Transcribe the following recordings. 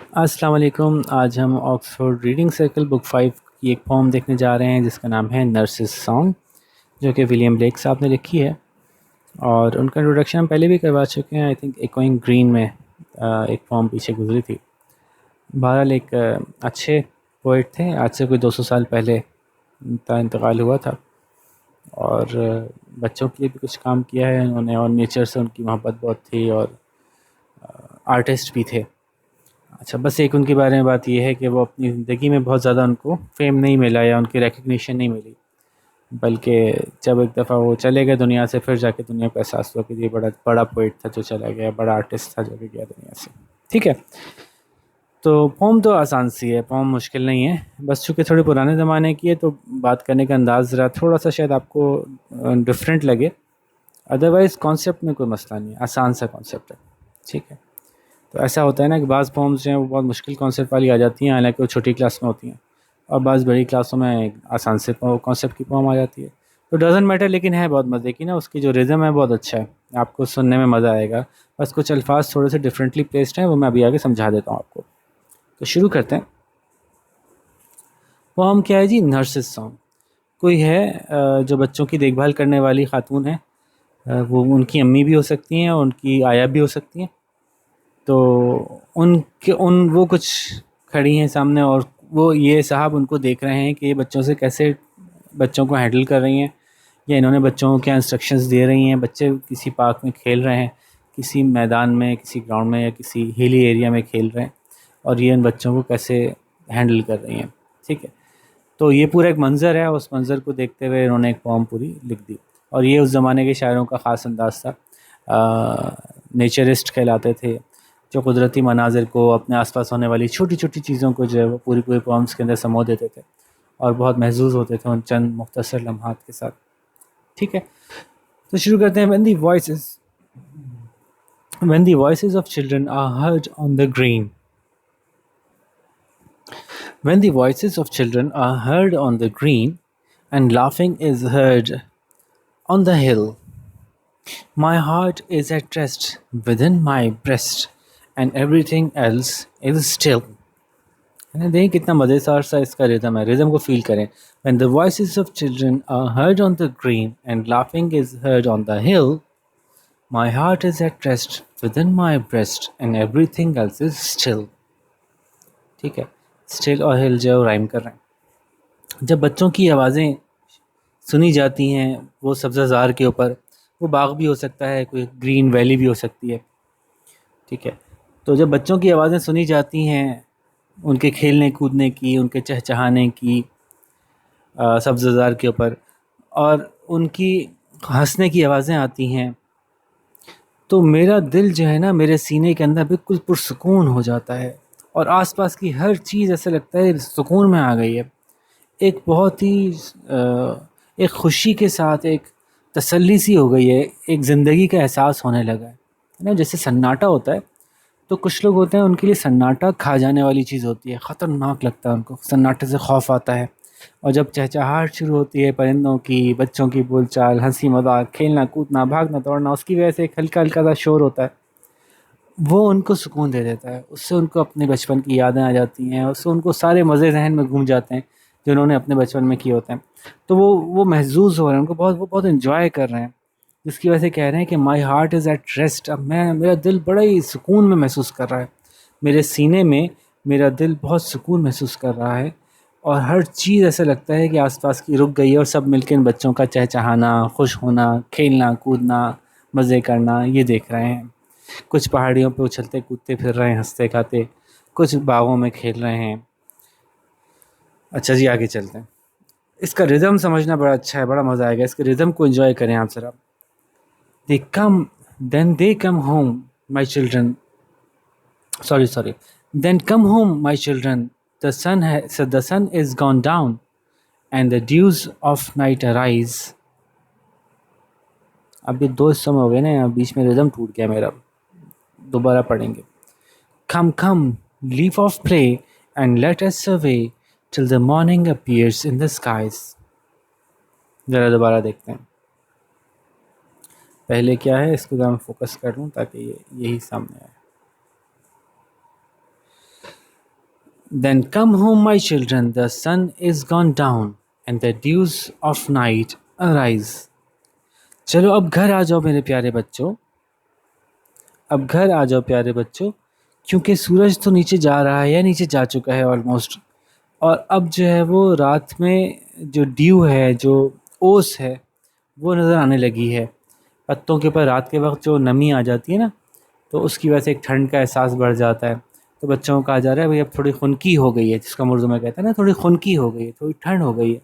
अस्सलाम वालेकुम। आज हम ऑक्सफोर्ड रीडिंग सर्कल बुक 5 की एक पोम देखने जा रहे हैं जिसका नाम है नर्सिस सॉन्ग, जो कि विलियम ब्लेक साहब ने लिखी है। और उनका इंट्रोडक्शन हम पहले भी करवा चुके हैं। आई थिंक एकोइंग ग्रीन में एक पोम पीछे गुजरी थी। बहरहाल एक अच्छे पोइट थे। आज से कोई 200 साल पहले उनका इंतकाल हुआ था। और बच्चों के लिए भी कुछ काम किया है उन्होंने, और नेचर से उनकी मोहब्बत बहुत थी, और आर्टिस्ट भी थे। अच्छा, बस एक उनके बारे में बात ये है कि वो अपनी ज़िंदगी में बहुत ज़्यादा उनको फ़ेम नहीं मिला या उनकी रिकग्निशन नहीं मिली, बल्कि जब एक दफ़ा वो चले गए दुनिया से, फिर जाके दुनिया को एहसास हुआ कि ये बड़ा बड़ा पोइट था जो चला गया, बड़ा आर्टिस्ट था जो भी गया दुनिया से। ठीक है, तो पोम तो आसान सी है, पोम मुश्किल नहीं है। बस चूँकि थोड़े पुराने ज़माने की है तो बात करने का अंदाज़ ज़रा थोड़ा सा शायद आपको डिफरेंट लगे। अदरवाइज़ कॉन्सेप्ट में कोई मसला नहीं है, आसान सा कॉन्सेप्ट है। ठीक है, तो ऐसा होता है ना कि बाज़ पोम्स जो हैं वो बहुत मुश्किल कॉन्सेप्ट वाली आ जाती हैं, हालांकि वो छोटी क्लास में होती हैं, और बाज़ बड़ी क्लासों में आसान से कॉन्सेप्ट की पोम आ जाती है। तो डजेंट मैटर, लेकिन है बहुत मज़े की ना, उसकी जो रिज़म है बहुत अच्छा है, आपको सुनने में मज़ा आएगा। बस कुछ अल्फाज थोड़े से डिफरेंटली प्लेस्ड हैं, वो मैं अभी आगे समझा देता हूँ आपको। तो शुरू करते हैं। पोम क्या है जी? Nurses song. कोई है जो बच्चों की देखभाल करने वाली खातून है। वो उनकी अम्मी भी हो सकती हैं और उनकी आया भी हो सकती हैं। तो उनके उन वो कुछ खड़ी हैं सामने, और वो ये साहब उनको देख रहे हैं कि ये बच्चों से कैसे बच्चों को हैंडल कर रही हैं, या इन्होंने बच्चों को क्या इंस्ट्रक्शंस दे रही हैं। बच्चे किसी पार्क में खेल रहे हैं, किसी मैदान में, किसी ग्राउंड में, या किसी हिली एरिया में खेल रहे हैं, और ये इन बच्चों को कैसे हैंडल कर रही हैं। ठीक है, तो ये पूरा एक मंज़र है, उस मंज़र को देखते हुए इन्होंने एक पोम पूरी लिख दी। और ये उस ज़माने के शायरों का ख़ास अंदाज़ था। नेचरिस्ट कहलाते थे, जो कुदरती मनाज़िर को, अपने आसपास होने वाली छोटी छोटी चीज़ों को जो है वो पूरी पूरी पोम्स के अंदर समो देते थे, और बहुत महजूज़ होते थे उन चंद मुख्तसर लम्हात के साथ। ठीक है, तो शुरू करते हैं। When the voices of children are heard on the green. When the voices of children are heard on the green, and laughing is heard on the hill, my heart is at rest within my breast, and everything else is still. है ना? देखिए कितना मज़ेदार सा इसका rhythm है, rhythm को feel करें। When the voices of children are heard on the green and laughing is heard on the hill, my heart is at rest within my breast and everything else is still. ठीक है, still और हिल जो rhyme कर रहे हैं। जब बच्चों की आवाज़ें सुनी जाती हैं वो सब्ज़ाज़ार के ऊपर, वो बाग भी हो सकता है, कोई ग्रीन वैली भी हो सकती है। ठीक है, तो जब बच्चों की आवाज़ें सुनी जाती हैं, उनके खेलने कूदने की, उनके चहचहाने की सब्ज़ाज़ार के ऊपर, और उनकी हंसने की आवाज़ें आती हैं, तो मेरा दिल जो है ना, मेरे सीने के अंदर बिल्कुल पुरसुकून हो जाता है, और आसपास की हर चीज़ ऐसा लगता है सुकून में आ गई है। एक बहुत ही एक खुशी के साथ एक तसल्ली सी हो गई है, एक ज़िंदगी का एहसास होने लगा है ना। जैसे सन्नाटा होता है, तो कुछ लोग होते हैं उनके लिए सन्नाटा खा जाने वाली चीज़ होती है, ख़तरनाक लगता है उनको, सन्नाटे से खौफ आता है। और जब चहचहाहट शुरू होती है परिंदों की, बच्चों की बोलचाल, हंसी मजाक, खेलना कूदना, भागना दौड़ना, उसकी वजह से एक हल्का हल्का सा शोर होता है, वो उनको सुकून दे देता है। उससे उनको अपने बचपन की यादें आ जाती हैं, उससे उनको सारे मज़े जहन में घूम जाते हैं जो उन्होंने अपने बचपन में किए होते हैं। तो वो महजूज़ हो रहे हैं, उनको वो बहुत इन्जॉय कर रहे हैं, जिसकी वजह से कह रहे हैं कि my heart is at rest. अब मेरा दिल बड़ा ही सुकून में महसूस कर रहा है, मेरे सीने में मेरा दिल बहुत सुकून महसूस कर रहा है, और हर चीज़ ऐसा लगता है कि आसपास की रुक गई है, और सब मिलकर इन बच्चों का चहचहाना, खुश होना, खेलना कूदना, मज़े करना ये देख रहे हैं। कुछ पहाड़ियों पे उछलते कूदते फिर रहे हैं हंसते खाते, कुछ बागों में खेल रहे हैं। अच्छा जी, आगे चलते हैं। इसका रिदम समझना बड़ा अच्छा है, बड़ा मज़ा आएगा, इसके रिदम को एंजॉय करें आप ज़रा। They come then they come home my children, sorry, then come home my children, the sun is gone down and the dews of night arise. अब ये दो हिस्सों में हो गए ना, यहाँ बीच में रिदम टूट गया मेरा, दोबारा पढ़ेंगे। Come, leave off play and let us survey till the morning appears in the skies. ज़रा दोबारा देखते हैं। पहले क्या है, इसको ज़रा मैं फोकस कर लूँ ताकि यही सामने आए। Then come home, my children, the sun is gone down, and the dews of night arise. चलो अब घर आ जाओ मेरे प्यारे बच्चों, अब घर आ जाओ प्यारे बच्चों, क्योंकि सूरज तो नीचे जा रहा है या नीचे जा चुका है ऑलमोस्ट, और अब जो है वो रात में जो ड्यू है, जो ओस है, वो नज़र आने लगी है। पत्तों के ऊपर रात के वक्त जो नमी आ जाती है ना, तो उसकी वजह से एक ठंड का एहसास बढ़ जाता है। तो बच्चों को कहा जा रहा है भाई अब थोड़ी खुनकी हो गई है, जिसका उर्दू में कहते हैं ना, थोड़ी खुनकी हो गई है, थोड़ी ठंड हो गई है,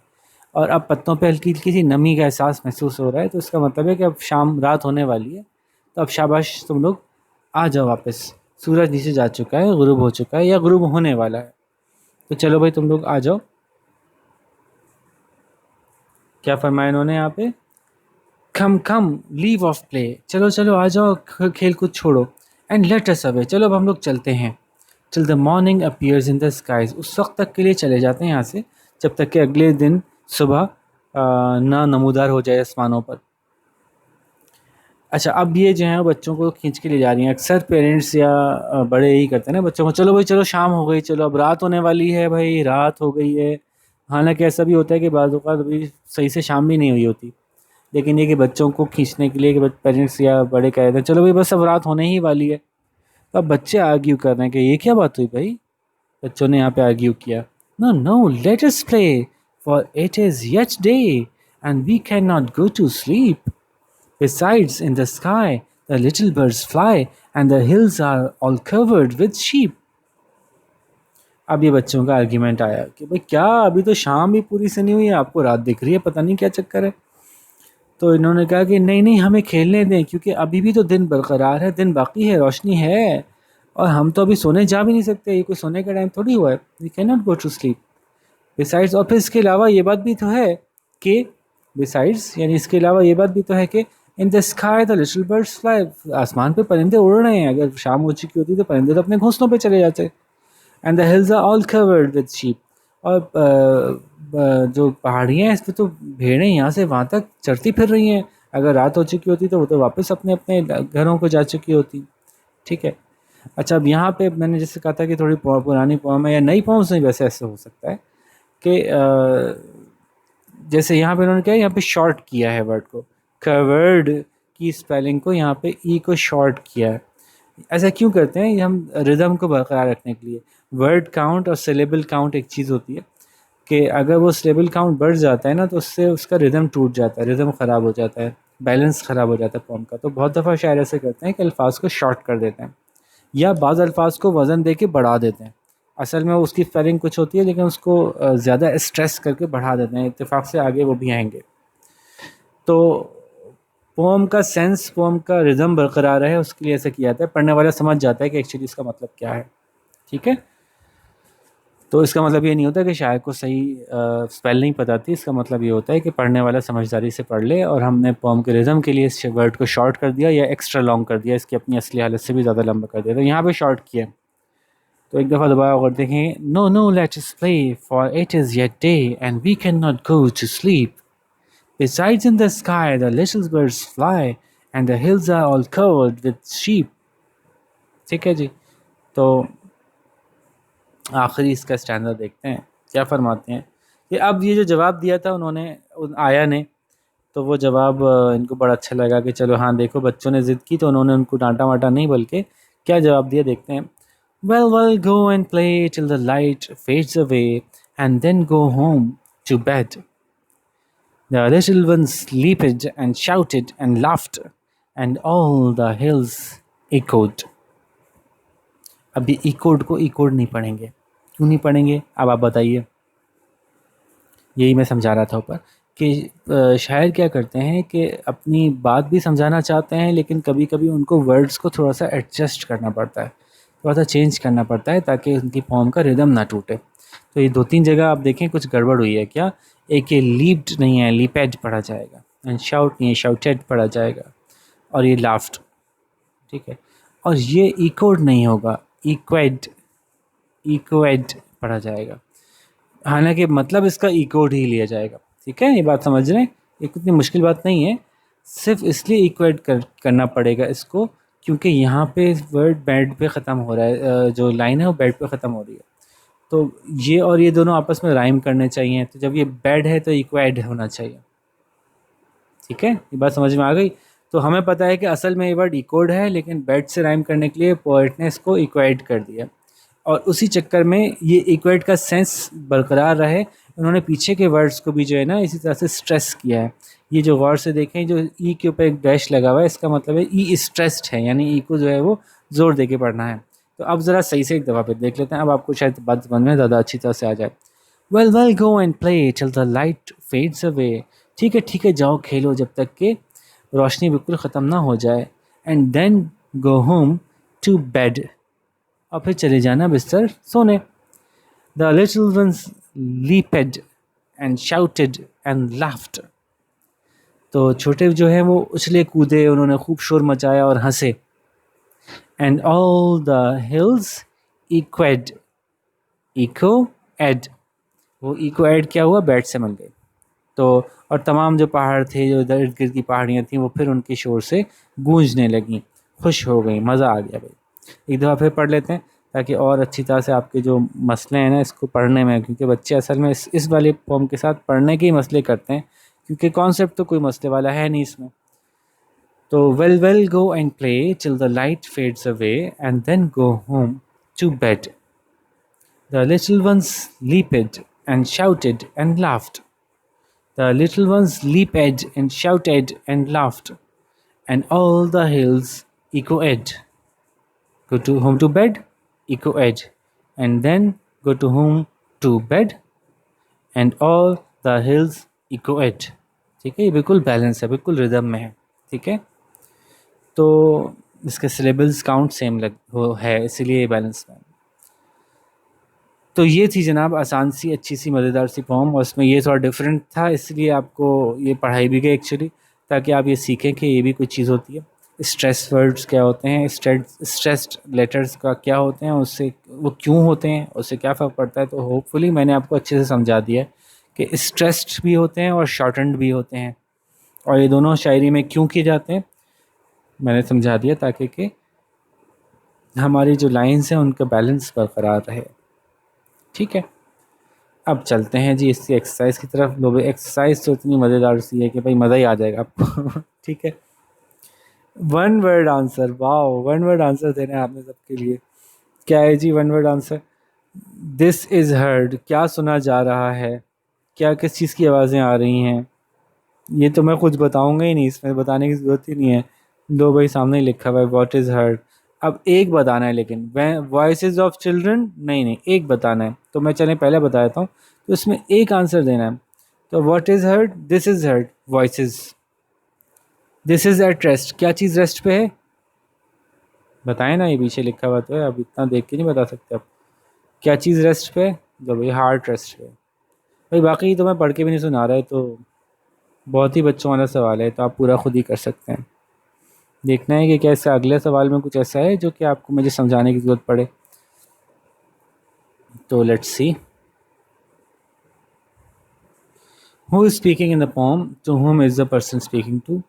और अब पत्तों पे हल्की हल्की सी नमी का एहसास महसूस हो रहा है। तो इसका मतलब है कि अब शाम रात होने वाली है, तो अब शाबाश तुम लोग आ जाओ वापस, सूरज नीचे जा चुका है, गुरूब हो चुका है या गुरूब होने वाला है, तो चलो भाई तुम लोग आ जाओ। क्या फरमाया इन्होंने यहाँ पे, कम कम लीव ऑफ प्ले, चलो चलो आ जाओ, खेल कूद छोड़ो, एंड लेट अस अवे, चलो अब हम लोग चलते हैं, till the morning appears in the skies, उस वक्त तक के लिए चले जाते हैं यहाँ से जब तक कि अगले दिन सुबह ना नमूदार हो जाए आसमानों पर। अच्छा, अब ये जो है बच्चों को खींच के ले जा रही हैं। अक्सर पेरेंट्स या बड़े यही करते हैं ना बच्चों को, चलो भाई चलो शाम हो गई, चलो अब रात होने वाली है, भाई रात हो गई है। हालांकि ऐसा भी होता है कि बाज़ औक़ात अभी सही से शाम भी नहीं हुई होती, लेकिन ये कि बच्चों को खींचने के लिए कि पेरेंट्स या बड़े कह देते हैं चलो भाई बस अब रात होने ही वाली है। तो अब बच्चे आर्ग्यू कर रहे हैं कि ये क्या बात हुई भाई, बच्चों ने यहाँ पे आर्ग्यू किया। No no let us play, for it is yet day and we can not go to sleep, besides in the sky the little birds fly and the hills are all covered with sheep. अब ये बच्चों का argument आया कि भाई क्या अभी तो शाम भी पूरी से नहीं हुई है, आपको रात दिख रही है, पता नहीं क्या चक्कर है। तो इन्होंने कहा कि नहीं नहीं हमें खेलने दें, क्योंकि अभी भी तो दिन बरकरार है, दिन बाकी है, रोशनी है, और हम तो अभी सोने जा भी नहीं सकते, ये कोई सोने का टाइम थोड़ी हुआ है, we can not go to sleep. Besides, और फिर इसके अलावा ये बात भी तो है कि बिसाइड्स यानी इसके अलावा ये बात भी तो है कि इन the sky the little birds fly, आसमान पे परिंदे उड़ रहे हैं, अगर शाम हो चुकी होती तो परिंदे तो अपने घोंसलों पे चले जाते। And the hills are all covered with sheep, और जो पहाड़ियाँ हैं इस पर तो भेड़ें यहाँ से वहाँ तक चरती फिर रही हैं, अगर रात हो चुकी होती तो वो तो वापस अपने अपने घरों को जा चुकी होती। ठीक है। अच्छा, अब यहाँ पे मैंने जैसे कहा था कि थोड़ी पुरानी पोम है या नई पोम्स नहीं, वैसे ऐसे हो सकता है कि जैसे यहाँ पे उन्होंने क्या यहाँ पे शॉर्ट किया है वर्ड को, कवर्ड की स्पेलिंग को यहाँ पे ई को शॉर्ट किया है। ऐसा क्यों करते हैं, ये हम रिदम को बरकरार रखने के लिए। वर्ड काउंट और सिलेबल काउंट एक चीज़ होती है कि अगर वो सिलेबल काउंट बढ़ जाता है ना, तो उससे उसका रिदम टूट जाता है, रिदम ख़राब हो जाता है, बैलेंस ख़राब हो जाता है पोम का। तो बहुत दफ़ा शायर ऐसे करते हैं कि अल्फाज को शॉर्ट कर देते हैं, या बाज़ अल्फाज को वज़न दे के बढ़ा देते हैं। असल में उसकी स्पेलिंग कुछ होती है, लेकिन उसको ज़्यादा स्ट्रेस करके बढ़ा देते हैं, इत्तेफाक से आगे वो भी आएंगे। तो पोम का सेंस, पोम का रिदम बरकरार है, उसके लिए ऐसा किया जाता है, पढ़ने वाला समझ जाता है कि एक्चुअली इसका मतलब क्या है। ठीक है। तो इसका मतलब ये नहीं होता कि शायर को सही स्पेल नहीं पता थी, इसका मतलब ये होता है कि पढ़ने वाला समझदारी से पढ़ ले, और हमने पोम के रिदम के लिए इस वर्ड को शॉर्ट कर दिया या एक्स्ट्रा लॉन्ग कर दिया, इसकी अपनी असली हालत से भी ज़्यादा लंबा कर दिया, तो यहाँ पे शॉर्ट किया। तो एक दफ़ा दोबारा और देखें, no no let us play for it is yet day and we can not go to sleep, besides in the sky the little birds fly and the hills are all covered with sheep. ठीक है जी। तो आखिरी इसका स्टैंडर देखते हैं क्या फरमाते हैं कि अब ये जो जवाब दिया था उन्होंने, आया ने, तो वो जवाब इनको बड़ा अच्छा लगा कि चलो हाँ देखो बच्चों ने ज़िद की तो उन्होंने उनको डांटा वाटा नहीं, बल्कि क्या जवाब दिया देखते हैं। Well well go and play till the light fades away and then go home to bed, the little ones leaped and shouted and laughed and all the hills echoed। अभी इकोड को इकोड नहीं पढ़ेंगे, क्यों नहीं पढ़ेंगे अब आप बताइए। यही मैं समझा रहा था ऊपर कि शायर क्या करते हैं कि अपनी बात भी समझाना चाहते हैं, लेकिन कभी कभी उनको वर्ड्स को थोड़ा सा एडजस्ट करना पड़ता है, थोड़ा सा चेंज करना पड़ता है, ताकि उनकी फॉर्म का रिदम ना टूटे। तो ये 2-3 जगह आप देखें कुछ गड़बड़ हुई है क्या। एक ये लीप्ड नहीं है, लीपेड पढ़ा जाएगा, एंड शाउट नहीं है, शाउटेड पढ़ा जाएगा, और ये लाफ्ट। ठीक है। और ये इकोड नहीं होगा, इक्वेड, इक्वेड पढ़ा जाएगा, हालांकि मतलब इसका इकोड ही लिया जाएगा। ठीक है, ये बात समझ रहे हैं, ये इतनी मुश्किल बात नहीं है, सिर्फ इसलिए इक्वेड करना पड़ेगा इसको क्योंकि यहाँ पे वर्ड बेड पे ख़त्म हो रहा है, जो लाइन है वो बेड पे ख़त्म हो रही है, तो ये और ये दोनों आपस में राइम करने चाहिए, तो जब ये बेड है तो इक्वाइड होना चाहिए। ठीक है, ये बात समझ में आ गई। तो हमें पता है कि असल में ये वर्ड इकोड है, लेकिन बेड से राइम करने के लिए पोएट ने इसको इक्वाइड कर दिया, और उसी चक्कर में ये इक्वाइड का सेंस बरकरार रहे, उन्होंने पीछे के वर्ड्स को भी जो है ना इसी तरह से स्ट्रेस किया है। ये जो गौर से देखें, जो ई के ऊपर एक डैश लगा हुआ है, इसका मतलब है ई स्ट्रेस्ड है, यानी ई को जो है वो जोर दे के पढ़ना है। तो अब ज़रा सही से एक दफ़ा फिर देख लेते हैं, अब आपको शायद बात समझ में ज़्यादा अच्छी तरह से आ जाए। Well well go and play till the light fades away. ठीक है जाओ खेलो जब तक कि रोशनी बिल्कुल ख़त्म ना हो जाए। And then go home to bed, और फिर चले जाना बिस्तर सोने। The little ones leaped and shouted and laughed. तो छोटे जो है वो उछले कूदे, उन्होंने खूब शोर मचाया और हंसे। And all the hills echoed, echoed, वो इको एड क्या हुआ, बैट से मिल गए। तो और तमाम जो पहाड़ थे, जो इधर इर्द गिर्द की पहाड़ियाँ थी, वो फिर उनके शोर से गूंजने लगीं, खुश हो गई, मज़ा आ गया भाई। एक दफ़ा फिर पढ़ लेते हैं ताकि और अच्छी तरह से आपके जो मसले हैं ना इसको पढ़ने में, क्योंकि बच्चे असल में इस वाले फॉर्म के साथ पढ़ने के ही मसले करते हैं, क्योंकि कॉन्सेप्ट तो कोई मसले वाला है नहीं इसमें। तो well well go and play till the light fades away and then go home to bed. The little ones leaped and shouted and laughed. The little ones leaped and shouted and laughed, and all the hills echoed. Go to home to bed, echoed, and then go to home to bed, and all the hills echoed. ठीक है, ये बिल्कुल balance है, बिल्कुल rhythm में है। ठीक है, तो इसके सिलेबल्स काउंट सेम हो है, इसीलिए ये बैलेंस में। तो ये थी जनाब आसान सी अच्छी सी मज़ेदार सी फॉर्म, और उसमें ये थोड़ा डिफरेंट था, इसलिए आपको ये पढ़ाई भी गई एक्चुअली, ताकि आप ये सीखें कि ये भी कोई चीज़ होती है। स्ट्रेस वर्ड्स क्या होते हैं, स्ट्रेस्ड लेटर्स का क्या होते हैं, उससे वो क्यों होते हैं, उससे क्या फ़र्क पड़ता है। तो होपफुली मैंने आपको अच्छे से समझा दिया है कि स्ट्रेस्ड भी होते हैं और शॉर्टनड भी होते हैं, और ये दोनों शायरी में क्यों किए जाते हैं मैंने समझा दिया, ताकि कि हमारी जो लाइन्स हैं उनका बैलेंस बरकरार रहे। ठीक है, अब चलते हैं जी इसकी एक्सरसाइज की तरफ। लो भाई, एक्सरसाइज तो इतनी मज़ेदार सी है कि भाई मज़ा ही आ जाएगा आपको। ठीक है, one word answer, wow, one word answer देना है आपने सबके लिए। क्या है जी one word answer? This is heard, क्या सुना जा रहा है, क्या किस चीज़ की आवाज़ें आ रही हैं, ये तो मैं कुछ बताऊंगा ही नहीं, इसमें बताने की ज़रूरत ही नहीं है। लो भाई, सामने ही लिखा हुआ है व्हाट इज़ हर्ड। अब एक बताना है, लेकिन वॉइसेस ऑफ चिल्ड्रन नहीं नहीं, एक बताना है। तो मैं चलें पहले बता देता हूँ, तो इसमें एक आंसर देना है। तो what is heard, this is heard, voices. This is at rest, क्या चीज़ रेस्ट पे है, बताएं ना, ये पीछे लिखा हुआ तो है, अब इतना देख के नहीं बता सकते आप। क्या चीज़ रेस्ट पे है? तो भाई हार्ट रेस्ट पे। भाई बाकी तो मैं पढ़ के भी नहीं सुना रहा है, तो बहुत ही बच्चों वाला सवाल है, तो आप पूरा खुद ही कर सकते हैं। देखना है कि क्या इसका अगले सवाल में कुछ ऐसा है जो कि आपको मुझे समझाने की ज़रूरत पड़े। तो let's see, who is speaking in the poem, to whom is the person speaking to.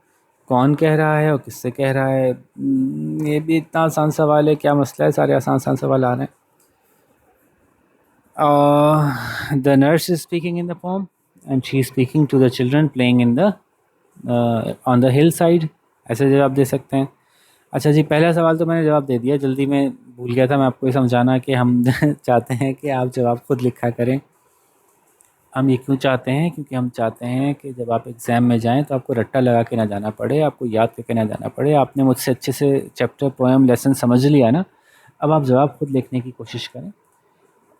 कौन कह रहा है और किससे कह रहा है? ये भी इतना आसान सवाल है, क्या मसला है, सारे आसान आसान सवाल आ रहे हैं। The nurse is speaking in the poem and she is speaking to the children playing in the on the hill side, ऐसे जवाब दे सकते हैं। अच्छा जी, पहला सवाल तो मैंने जवाब दे दिया, जल्दी में भूल गया था मैं आपको ये समझाना कि हम चाहते हैं कि आप जवाब खुद लिखा करें। हम ये क्यों चाहते हैं? क्योंकि हम चाहते हैं कि जब आप एग्ज़ाम में जाएं तो आपको रट्टा लगा के ना जाना पड़े, आपको याद करके ना जाना पड़े। आपने मुझसे अच्छे से चैप्टर, पोएम, लेसन समझ लिया ना, अब आप जवाब खुद लिखने की कोशिश करें,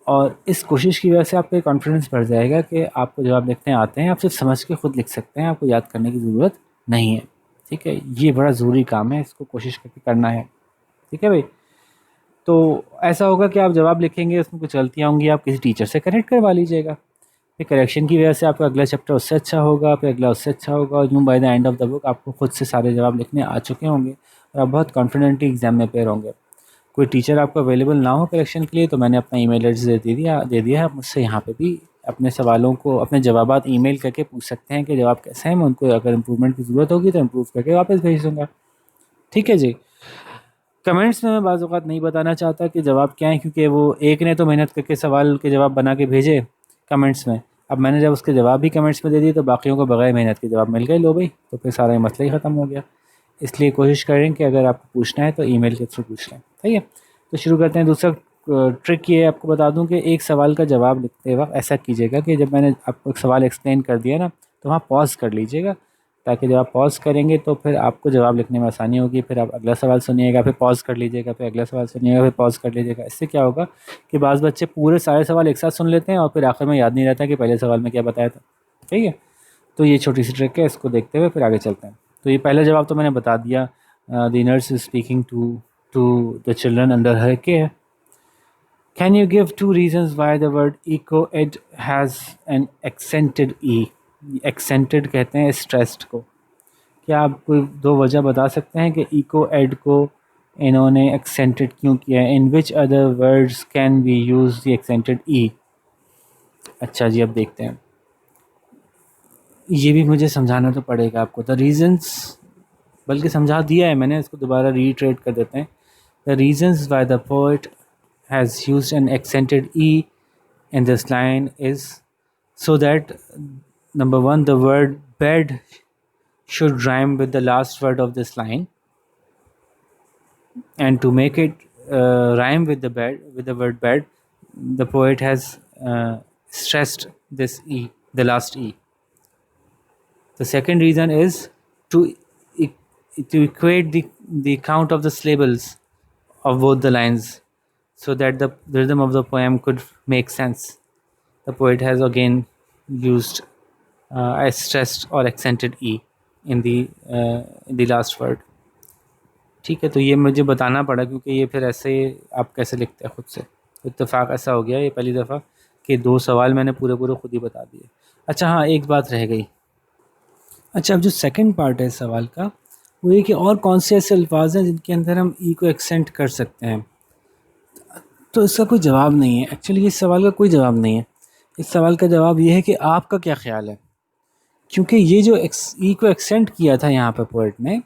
और इस कोशिश की वजह से आपका कॉन्फिडेंस बढ़ जाएगा कि आपको जवाब लिखने आते हैं, आप सिर्फ समझ के खुद लिख सकते हैं, आपको याद करने की ज़रूरत नहीं है। ठीक है, ये बड़ा ज़रूरी काम है, इसको कोशिश करके करना है। ठीक है भाई, तो ऐसा होगा कि आप जवाब लिखेंगे, उसमें कुछ गलतियाँ होंगी, आप किसी टीचर से करेक्ट करवा लीजिएगा, फिर करेक्शन की वजह से आपका अगला चैप्टर उससे अच्छा होगा, फिर अगला उससे अच्छा होगा, और यूँ by the end of the book आपको खुद से सारे जवाब लिखने आ चुके होंगे, और आप बहुत कॉन्फिडेंटली एग्जाम में पेयर होंगे। कोई टीचर आपको अवेलेबल ना हो करेक्शन के लिए, तो मैंने अपना ईमेल एड्रेस दे दिया है, आप मुझसे यहाँ पे भी अपने सवालों को, अपने जवाबात ईमेल करके पूछ सकते हैं कि जवाब कैसे हैं। मैं उनको अगर इम्प्रूवमेंट की ज़रूरत होगी तो इम्प्रूव करके वापस भेज दूँगा। ठीक है जी, कमेंट्स में मैं बाज़ औक़ात नहीं बताना चाहता कि जवाब क्या है, क्योंकि वो एक ने तो मेहनत करके सवाल के जवाब बना के भेजे कमेंट्स में। अब मैंने जब उसके जवाब भी कमेंट्स में दे दिए तो बाकियों को बगैर मेहनत के जवाब मिल गए, लो भाई, तो फिर सारा मसला ही ख़त्म हो गया। इसलिए कोशिश करें कि अगर आपको पूछना है तो ईमेल के थ्रू पूछ लें, ठीक है। तो शुरू करते हैं। दूसरा ट्रिक ये आपको बता दूं कि एक सवाल का जवाब लिखते वक्त ऐसा कीजिएगा कि जब मैंने आपको एक सवाल एक्सप्लेन कर दिया ना, तो वहाँ पॉज कर लीजिएगा, ताकि जब आप पॉज करेंगे तो फिर आपको जवाब लिखने में आसानी होगी। फिर आप अगला सवाल सुनिएगा, फिर पॉज कर लीजिएगा, फिर अगला सवाल सुनिएगा, फिर पॉज कर लीजिएगा। इससे क्या होगा कि बाज़ बच्चे पूरे सारे सवाल एक साथ सुन लेते हैं और फिर आखिर में याद नहीं रहता कि पहले सवाल में क्या बताया था, ठीक है। तो ये छोटी सी ट्रिक है, इसको देखते हुए फिर आगे चलते हैं। तो ये पहला जवाब तो मैंने बता दिया, the nurse is speaking to the children under her care. Can you give 2 reasons why the word echoed has an accented E. Accented कहते हैं स्ट्रेस्ड को। क्या आप कोई 2 वजह बता सकते हैं कि इको एड को इन्होंने एक्सेंटेड क्यों किया है? In which other words can we use the accented E. अच्छा जी, अब देखते हैं। ये भी मुझे समझाना तो पड़ेगा आपको। द रीज़न्स, बल्कि समझा दिया है मैंने, इसको दोबारा रीट्रेट कर देते हैं। The reasons why the poet has used N accented E in this line is so that number one, the word bed should rhyme with the last word of this line, and to make it rhyme with the word bed, the poet has stressed this e, the last e. The second reason is to to equate the count of the syllables of both the lines, so that the rhythm of the poem could make sense. The poet has again used a stressed or accented e in the last word. ठीक है, तो ये मुझे बताना पड़ा क्योंकि ये फिर ऐसे आप कैसे लिखते हैं खुद से। इत्तेफाक ऐसा हो गया ये पहली दफ़ा कि 2 सवाल मैंने पूरे पूरे खुद ही बता दिए। अच्छा हाँ, एक बात रह गई। अच्छा, अब जो सेकंड पार्ट है इस सवाल का, वो ये कि और कौन से ऐसे अल्फाज हैं जिनके अंदर हम ई को एक्सेंट कर सकते हैं। तो इसका कोई जवाब नहीं है। एक्चुअली इस सवाल का कोई जवाब नहीं है। इस सवाल का जवाब ये है कि आपका क्या ख़्याल है, क्योंकि ये जो ई को एक्सेंट किया था यहाँ पर पोएट ने,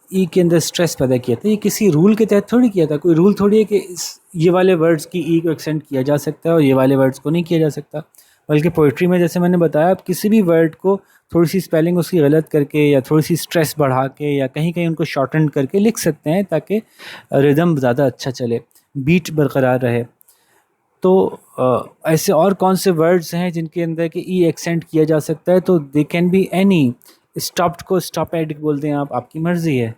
ई के अंदर स्ट्रेस पैदा किया था, ये किसी रूल के तहत थोड़ी किया था। कोई रूल थोड़ी है कि ये वाले वर्ड्स की ई को एक्सेंट किया जा सकता है और ये वाले वर्ड्स को नहीं किया जा सकता। बल्कि पोइट्री में जैसे मैंने बताया, आप किसी भी वर्ड को थोड़ी सी स्पेलिंग उसकी गलत करके या थोड़ी सी स्ट्रेस बढ़ा के या कहीं कहीं उनको शॉर्टन करके लिख सकते हैं, ताकि रिदम ज़्यादा अच्छा चले, बीट बरकरार रहे। तो ऐसे और कौन से वर्ड्स हैं जिनके अंदर कि ई एक्सेंट किया जा सकता है? तो they can be any. Stopped को स्टॉप एड बोल दें आप, आपकी मर्ज़ी है,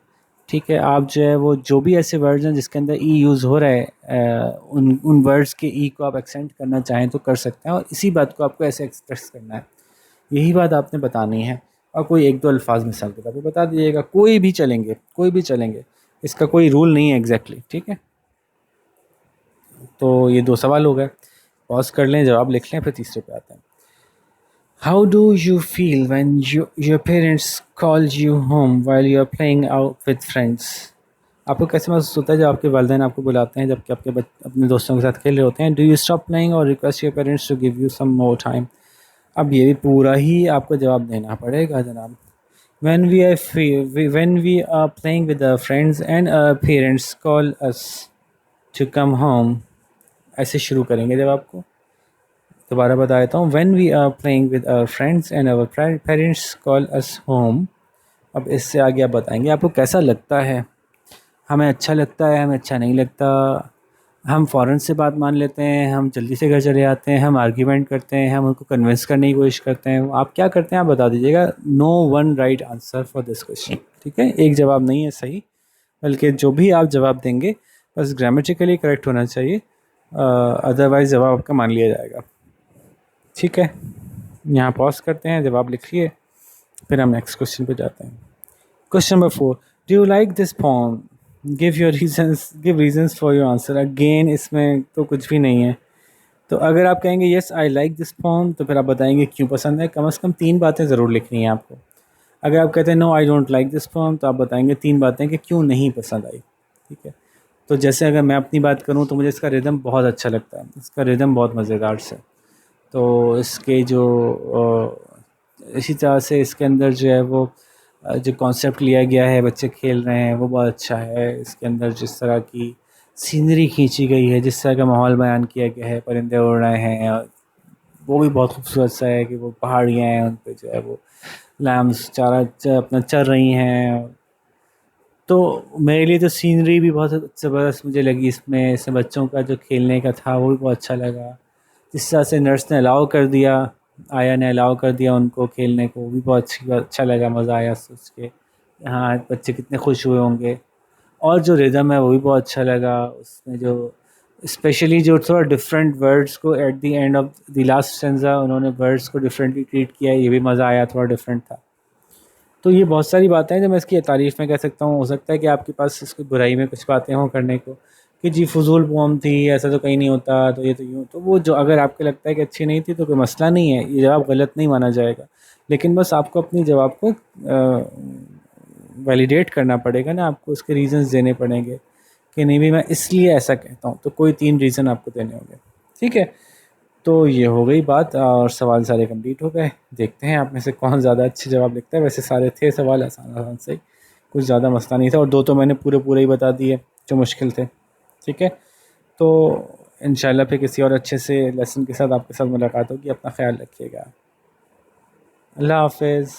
ठीक है। आप जो है वो जो भी ऐसे वर्ड्स हैं जिसके अंदर ई यूज़ हो रहा है, उन वर्ड्स के ई को आप एक्सेंट करना चाहें तो कर सकते हैं, और इसी बात को आपको ऐसे एक्सप्रेस करना है। यही बात आपने बतानी है, और कोई 1-2 अल्फाज मिसाल के तौर पे बता दीजिएगा, कोई भी चलेंगे, कोई भी चलेंगे, इसका कोई रूल नहीं है एग्जैक्टली, ठीक है। तो ये 2 सवाल हो गए। पॉज कर लें, जवाब लिख लें, फिर तीसरे पे आते हैं। How do you feel when your parents call you home while you are playing out with friends. आपको कैसे महसूस होता है जब आपके वालिदैन आपको बुलाते हैं जबकि आपके अपने दोस्तों के साथ खेल रहे होते हैं? डू यू स्टॉप प्लेइंग और request your parents to give you some more time. अब ये भी पूरा ही आपको जवाब देना पड़ेगा जनाब। when we are playing with our friends and our parents call us to come home, ऐसे शुरू करेंगे जब आपको। दोबारा बता देता हूँ, when we are playing with our friends and our parents call us home। अब इससे आगे आप बताएंगे आपको कैसा लगता है। हमें अच्छा लगता है, हमें अच्छा नहीं लगता, हम फ़ौरन से बात मान लेते हैं, हम जल्दी से घर चले जाते हैं, हम आर्ग्यूमेंट करते हैं, हम उनको कन्विंस करने की कोशिश करते हैं। आप क्या करते हैं आप बता दीजिएगा। No one right answer for this question, ठीक है। एक जवाब नहीं है सही, बल्कि जो भी आप जवाब देंगे बस ग्रामेटिकली करेक्ट होना चाहिए, अदरवाइज़ जवाब आपका मान लिया जाएगा, ठीक है। यहाँ पॉज करते हैं, जवाब लिखिए, फिर हम नेक्स्ट क्वेश्चन पे जाते हैं। Question number 4, do you like this pome, give reasons for your answer. Again इसमें तो कुछ भी नहीं है। तो अगर आप कहेंगे yes I like this poem, तो फिर आप बताएंगे क्यों पसंद है। कम से कम 3 बातें ज़रूर लिखनी है आपको। अगर आप कहते हैं no I don't like this poem, तो आप बताएंगे 3 बातें कि क्यों नहीं पसंद आई, ठीक है। तो जैसे अगर मैं अपनी बात करूँ तो मुझे इसका रिदम बहुत अच्छा लगता है, इसका रिदम बहुत मज़ेदार से। तो इसके जो इसी तरह से इसके अंदर जो है वो जो कॉन्सेप्ट लिया गया है, बच्चे खेल रहे हैं, वो बहुत अच्छा है। इसके अंदर जिस तरह की सीनरी खींची गई है, जिस तरह का माहौल बयान किया गया है, परिंदे उड़ रहे हैं, और वो भी बहुत खूबसूरत सा है कि वो पहाड़ियाँ हैं, उन पे जो है वो लैम्स अपना चर रही हैं। तो मेरे लिए तो सीनरी भी बहुत ज़बरदस्त मुझे लगी इसमें। इसमें बच्चों का जो खेलने का था वो भी बहुत अच्छा लगा। जिस तरह से नर्स ने अलाउ कर दिया, आया ने अलाउ कर दिया उनको खेलने को, वो भी बहुत अच्छा लगा, मज़ा आया सोच के। हाँ, बच्चे कितने खुश हुए होंगे। और जो रिदम है वो भी बहुत अच्छा लगा उसमें, जो स्पेशली जो थोड़ा डिफरेंट वर्ड्स को at the end of the last stanza उन्होंने वर्ड्स को डिफरेंटली ट्रीट किया, ये भी मज़ा आया, थोड़ा डिफरेंट था। तो ये बहुत सारी बातें हैं जो मैं इसकी तारीफ़ में कह सकता हूँ। हो सकता है कि आपके पास इसकी बुराई में कुछ बातें हों करने को, कि जी फ़ुज़ूल पोम थी, ऐसा तो कहीं नहीं होता, तो ये तो यूँ, तो वो जो अगर आपको लगता है कि अच्छी नहीं थी तो कोई मसला नहीं है, ये जवाब गलत नहीं माना जाएगा। लेकिन बस आपको अपनी जवाब को वैलिडेट करना पड़ेगा ना, आपको उसके रीज़न्स देने पड़ेंगे कि नहीं भी मैं इसलिए ऐसा कहता हूँ, तो कोई 3 रीज़न आपको देने होंगे। ठीक है? तो ये हो गई बात, और सवाल सारे कंप्लीट हो गए। देखते हैं आप में से कौन ज़्यादा अच्छे जवाब लिखता है। वैसे सारे थे सवाल आसान आसान से ही, कुछ ज़्यादा मसला नहीं था, और 2 तो मैंने पूरे पूरे ही बता दिए जो मुश्किल थे। ठीक है? तो इंशाल्लाह फिर किसी और अच्छे से लेसन के साथ आपके साथ मुलाकात होगी। अपना ख्याल रखिएगा। अल्लाह हाफ़िज़।